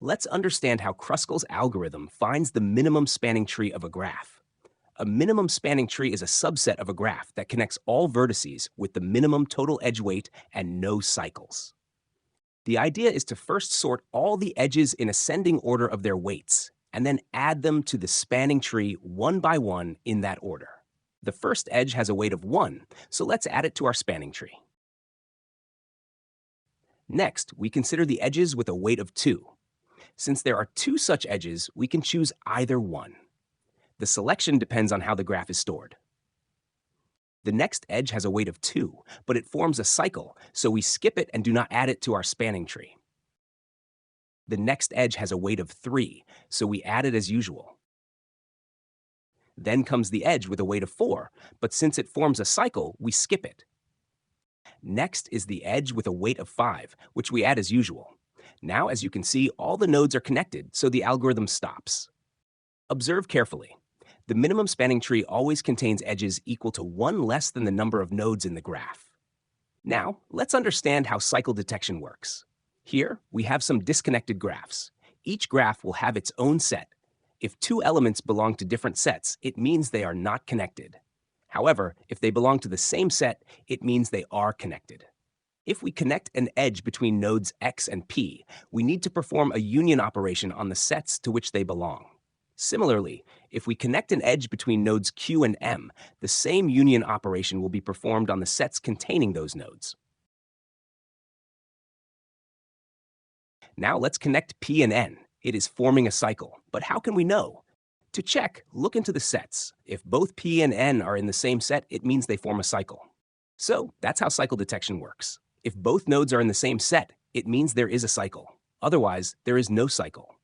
Let's understand how Kruskal's algorithm finds the minimum spanning tree of a graph. A minimum spanning tree is a subset of a graph that connects all vertices with the minimum total edge weight and no cycles. The idea is to first sort all the edges in ascending order of their weights, and then add them to the spanning tree one by one in that order. The first edge has a weight of 1, so let's add it to our spanning tree. Next, we consider the edges with a weight of 2. Since there are 2 such edges, we can choose either one. The selection depends on how the graph is stored. The next edge has a weight of 2, but it forms a cycle, so we skip it and do not add it to our spanning tree. The next edge has a weight of 3, so we add it as usual. Then comes the edge with a weight of 4, but since it forms a cycle, we skip it. Next is the edge with a weight of 5, which we add as usual. Now, as you can see, all the nodes are connected, so the algorithm stops. Observe carefully. The minimum spanning tree always contains edges equal to 1 less than the number of nodes in the graph. Now, let's understand how cycle detection works. Here, we have some disconnected graphs. Each graph will have its own set. If 2 elements belong to different sets, it means they are not connected. However, if they belong to the same set, it means they are connected. If we connect an edge between nodes X and P, we need to perform a union operation on the sets to which they belong. Similarly, if we connect an edge between nodes Q and M, the same union operation will be performed on the sets containing those nodes. Now let's connect P and N. It is forming a cycle, but how can we know? To check, look into the sets. If both P and N are in the same set, it means they form a cycle. So that's how cycle detection works. If both nodes are in the same set, it means there is a cycle. Otherwise, there is no cycle.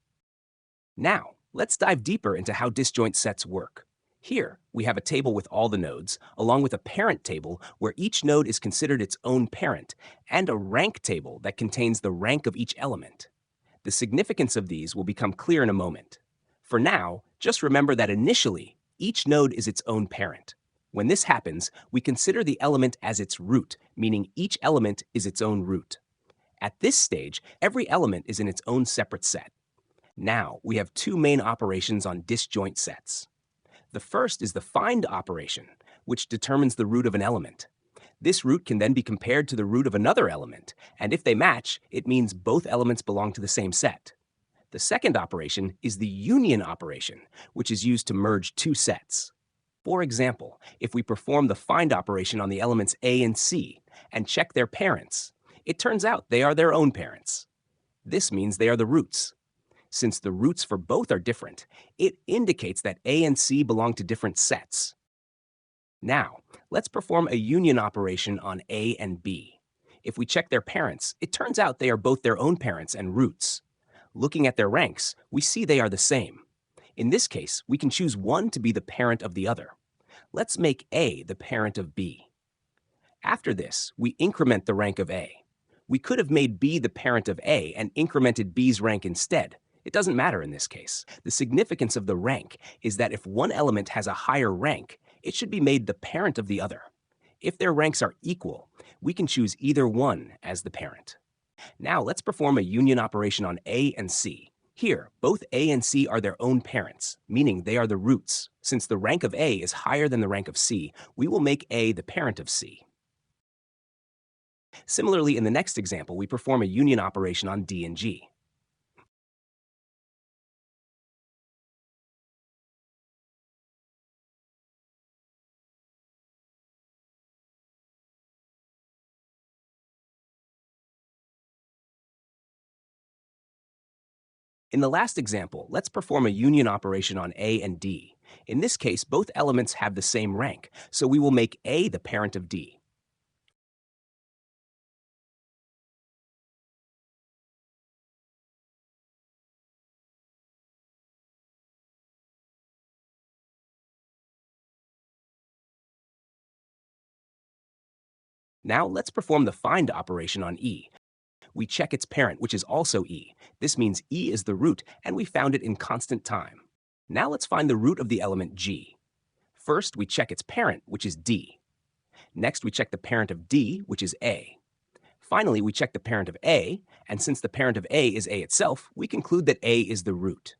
Now, let's dive deeper into how disjoint sets work. Here, we have a table with all the nodes, along with a parent table where each node is considered its own parent, and a rank table that contains the rank of each element. The significance of these will become clear in a moment. For now, just remember that initially, each node is its own parent. When this happens, we consider the element as its root, meaning each element is its own root. At this stage, every element is in its own separate set. Now, we have 2 main operations on disjoint sets. The first is the find operation, which determines the root of an element. This root can then be compared to the root of another element, and if they match, it means both elements belong to the same set. The second operation is the union operation, which is used to merge 2 sets. For example, if we perform the find operation on the elements A and C and check their parents, it turns out they are their own parents. This means they are the roots. Since the roots for both are different, it indicates that A and C belong to different sets. Now, let's perform a union operation on A and B. If we check their parents, it turns out they are both their own parents and roots. Looking at their ranks, we see they are the same. In this case, we can choose one to be the parent of the other. Let's make A the parent of B. After this, we increment the rank of A. We could have made B the parent of A and incremented B's rank instead. It doesn't matter in this case. The significance of the rank is that if one element has a higher rank, it should be made the parent of the other. If their ranks are equal, we can choose either one as the parent. Now let's perform a union operation on A and C. Here, both A and C are their own parents, meaning they are the roots. Since the rank of A is higher than the rank of C, we will make A the parent of C. Similarly, in the next example, we perform a union operation on D and G. In the last example, let's perform a union operation on A and D. In this case, both elements have the same rank, so we will make A the parent of D. Now let's perform the find operation on E. We check its parent, which is also E. This means E is the root, and we found it in constant time. Now let's find the root of the element G. First, we check its parent, which is D. Next, we check the parent of D, which is A. Finally, we check the parent of A, and since the parent of A is A itself, we conclude that A is the root.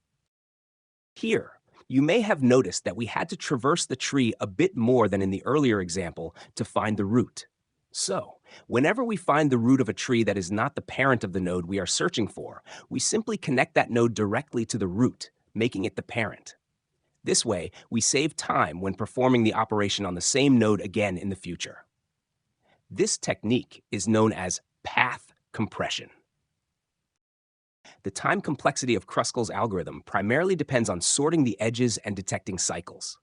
Here, you may have noticed that we had to traverse the tree a bit more than in the earlier example to find the root. So, whenever we find the root of a tree that is not the parent of the node we are searching for, we simply connect that node directly to the root, making it the parent. This way, we save time when performing the operation on the same node again in the future. This technique is known as path compression. The time complexity of Kruskal's algorithm primarily depends on sorting the edges and detecting cycles.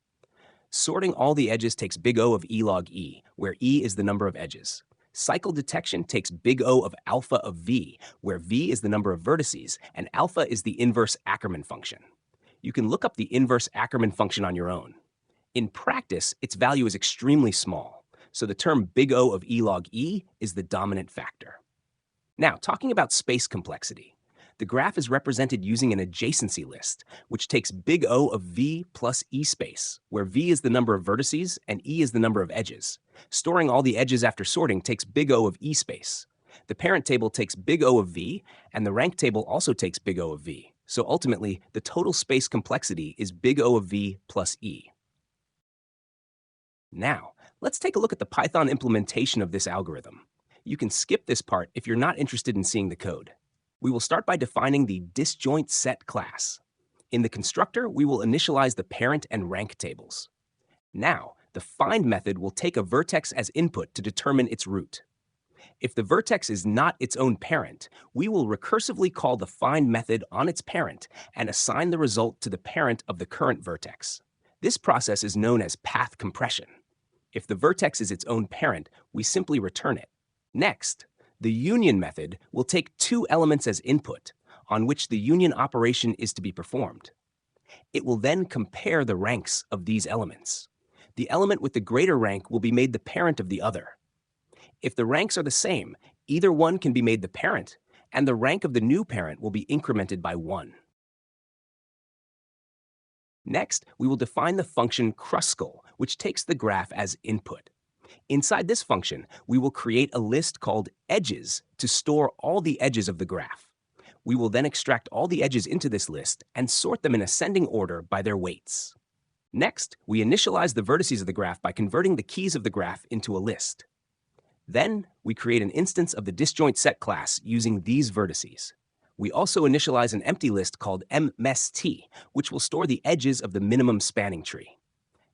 Sorting all the edges takes big O of E log E, where E is the number of edges. Cycle detection takes big O of alpha of V, where V is the number of vertices, and alpha is the inverse Ackermann function. You can look up the inverse Ackermann function on your own. In practice, its value is extremely small, so the term big O of E log E is the dominant factor. Now, talking about space complexity. The graph is represented using an adjacency list, which takes big O of V plus E space, where V is the number of vertices and E is the number of edges. Storing all the edges after sorting takes big O of E space. The parent table takes big O of V, and the rank table also takes big O of V. So ultimately, the total space complexity is big O of V plus E. Now, let's take a look at the Python implementation of this algorithm. You can skip this part if you're not interested in seeing the code. We will start by defining the disjoint set class. In the constructor, we will initialize the parent and rank tables. Now, the find method will take a vertex as input to determine its root. If the vertex is not its own parent, we will recursively call the find method on its parent and assign the result to the parent of the current vertex. This process is known as path compression. If the vertex is its own parent, we simply return it. Next, the union method will take two elements as input, on which the union operation is to be performed. It will then compare the ranks of these elements. The element with the greater rank will be made the parent of the other. If the ranks are the same, either one can be made the parent, and the rank of the new parent will be incremented by 1. Next, we will define the function Kruskal, which takes the graph as input. Inside this function, we will create a list called edges to store all the edges of the graph. We will then extract all the edges into this list and sort them in ascending order by their weights. Next, we initialize the vertices of the graph by converting the keys of the graph into a list. Then, we create an instance of the disjoint set class using these vertices. We also initialize an empty list called MST, which will store the edges of the minimum spanning tree.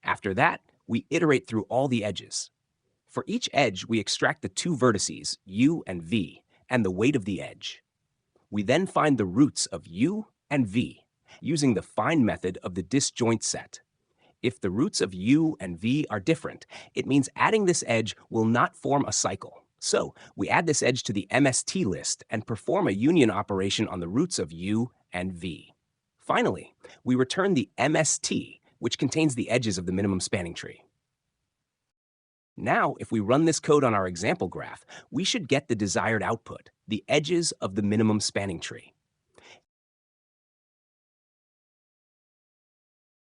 After that, we iterate through all the edges. For each edge, we extract the two vertices, U and V, and the weight of the edge. We then find the roots of U and V, using the find method of the disjoint set. If the roots of U and V are different, it means adding this edge will not form a cycle. So, we add this edge to the MST list and perform a union operation on the roots of U and V. Finally, we return the MST, which contains the edges of the minimum spanning tree. Now, if we run this code on our example graph, we should get the desired output, the edges of the minimum spanning tree.